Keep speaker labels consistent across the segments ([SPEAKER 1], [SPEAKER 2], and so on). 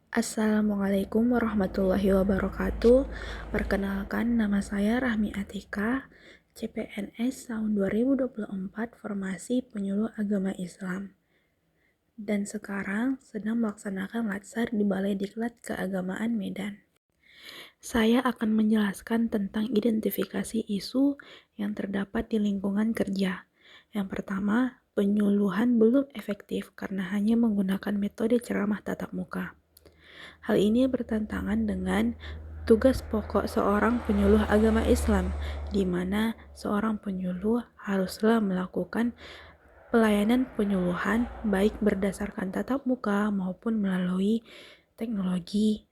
[SPEAKER 1] Assalamualaikum warahmatullahi wabarakatuh. Perkenalkan, nama saya Rahmi Atika, CPNS tahun 2024, formasi penyuluh agama Islam. Dan sekarang sedang melaksanakan latsar di Balai Diklat Keagamaan Medan. Saya akan menjelaskan tentang identifikasi isu yang terdapat di lingkungan kerja. Yang pertama, penyuluhan belum efektif karena hanya menggunakan metode ceramah tatap muka. Hal ini bertentangan dengan tugas pokok seorang penyuluh agama Islam, di mana seorang penyuluh haruslah melakukan pelayanan penyuluhan baik berdasarkan tatap muka maupun melalui teknologi.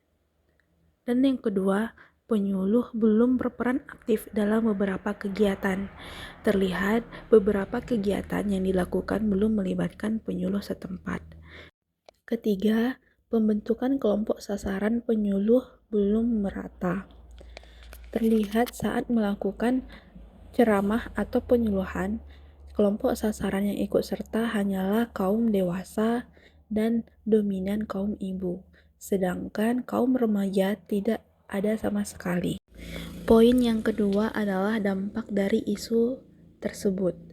[SPEAKER 1] Dan yang kedua, penyuluh belum berperan aktif dalam beberapa kegiatan. Terlihat beberapa kegiatan yang dilakukan belum melibatkan penyuluh setempat. Ketiga, pembentukan kelompok sasaran penyuluh belum merata. Terlihat saat melakukan ceramah atau penyuluhan, kelompok sasaran yang ikut serta hanyalah kaum dewasa dan dominan kaum ibu, sedangkan kaum remaja tidak ada sama sekali. Poin yang kedua adalah dampak dari isu tersebut.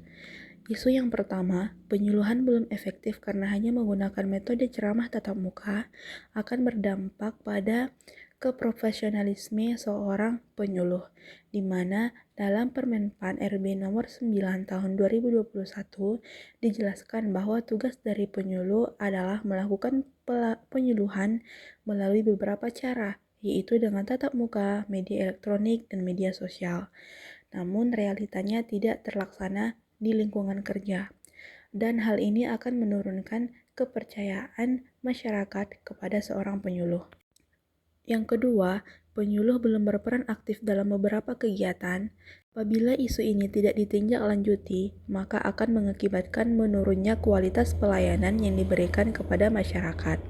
[SPEAKER 1] Isu yang pertama, penyuluhan belum efektif karena hanya menggunakan metode ceramah tatap muka akan berdampak pada keprofesionalisme seorang penyuluh, di mana dalam Permenpan RB nomor 9 tahun 2021 dijelaskan bahwa tugas dari penyuluh adalah melakukan penyuluhan melalui beberapa cara, yaitu dengan tatap muka, media elektronik, dan media sosial. Namun realitanya tidak terlaksana di lingkungan kerja, dan hal ini akan menurunkan kepercayaan masyarakat kepada seorang penyuluh. Yang kedua, penyuluh belum berperan aktif dalam beberapa kegiatan. Apabila isu ini tidak ditinjak lanjuti, maka akan mengakibatkan menurunnya kualitas pelayanan yang diberikan kepada masyarakat.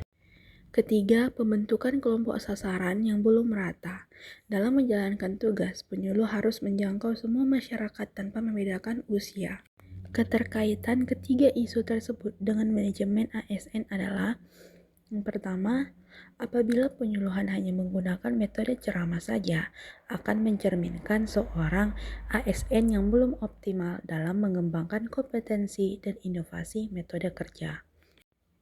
[SPEAKER 1] Ketiga, pembentukan kelompok sasaran yang belum merata. Dalam menjalankan tugas, penyuluh harus menjangkau semua masyarakat tanpa membedakan usia. Keterkaitan ketiga isu tersebut dengan manajemen ASN adalah: yang pertama, apabila penyuluhan hanya menggunakan metode ceramah saja, akan mencerminkan seorang ASN yang belum optimal dalam mengembangkan kompetensi dan inovasi metode kerja.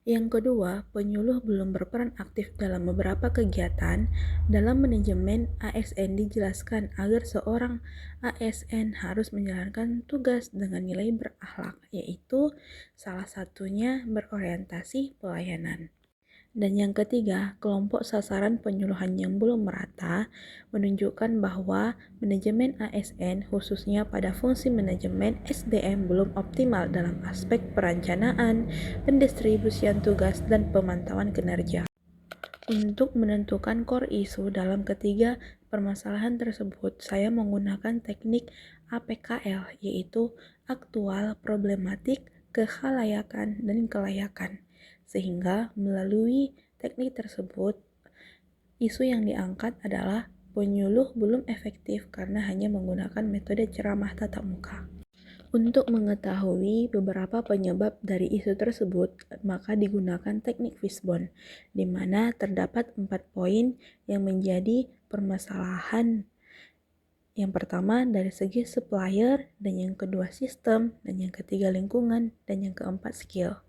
[SPEAKER 1] Yang kedua, penyuluh belum berperan aktif dalam beberapa kegiatan. Dalam manajemen ASN dijelaskan agar seorang ASN harus menjalankan tugas dengan nilai berakhlak, yaitu salah satunya berorientasi pelayanan. Dan yang ketiga, kelompok sasaran penyuluhan yang belum merata menunjukkan bahwa manajemen ASN khususnya pada fungsi manajemen SDM belum optimal dalam aspek perencanaan, pendistribusian tugas, dan pemantauan kinerja. Untuk menentukan core isu dalam ketiga permasalahan tersebut, saya menggunakan teknik APKL, yaitu aktual, problematik, kekhalayakan, dan kelayakan. Sehingga melalui teknik tersebut, isu yang diangkat adalah penyuluh belum efektif karena hanya menggunakan metode ceramah tatap muka. Untuk mengetahui beberapa penyebab dari isu tersebut, maka digunakan teknik Fishbone, di mana terdapat 4 poin yang menjadi permasalahan. Yang pertama dari segi supplier, dan yang kedua sistem, dan yang ketiga lingkungan, dan yang keempat skill.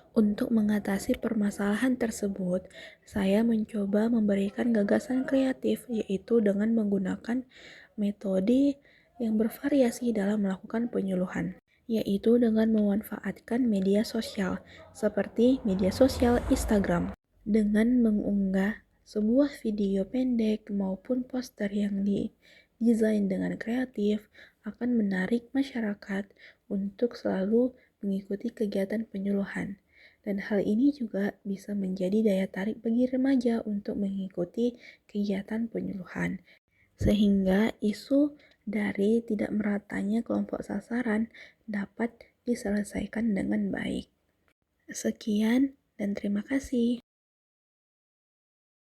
[SPEAKER 1] Untuk mengatasi permasalahan tersebut, saya mencoba memberikan gagasan kreatif, yaitu dengan menggunakan metode yang bervariasi dalam melakukan penyuluhan, yaitu dengan memanfaatkan media sosial, seperti media sosial Instagram, dengan mengunggah sebuah video pendek maupun poster yang didesain dengan kreatif akan menarik masyarakat untuk selalu mengikuti kegiatan penyuluhan. Dan hal ini juga bisa menjadi daya tarik bagi remaja untuk mengikuti kegiatan penyuluhan, sehingga isu dari tidak meratanya kelompok sasaran dapat diselesaikan dengan baik. Sekian dan terima kasih.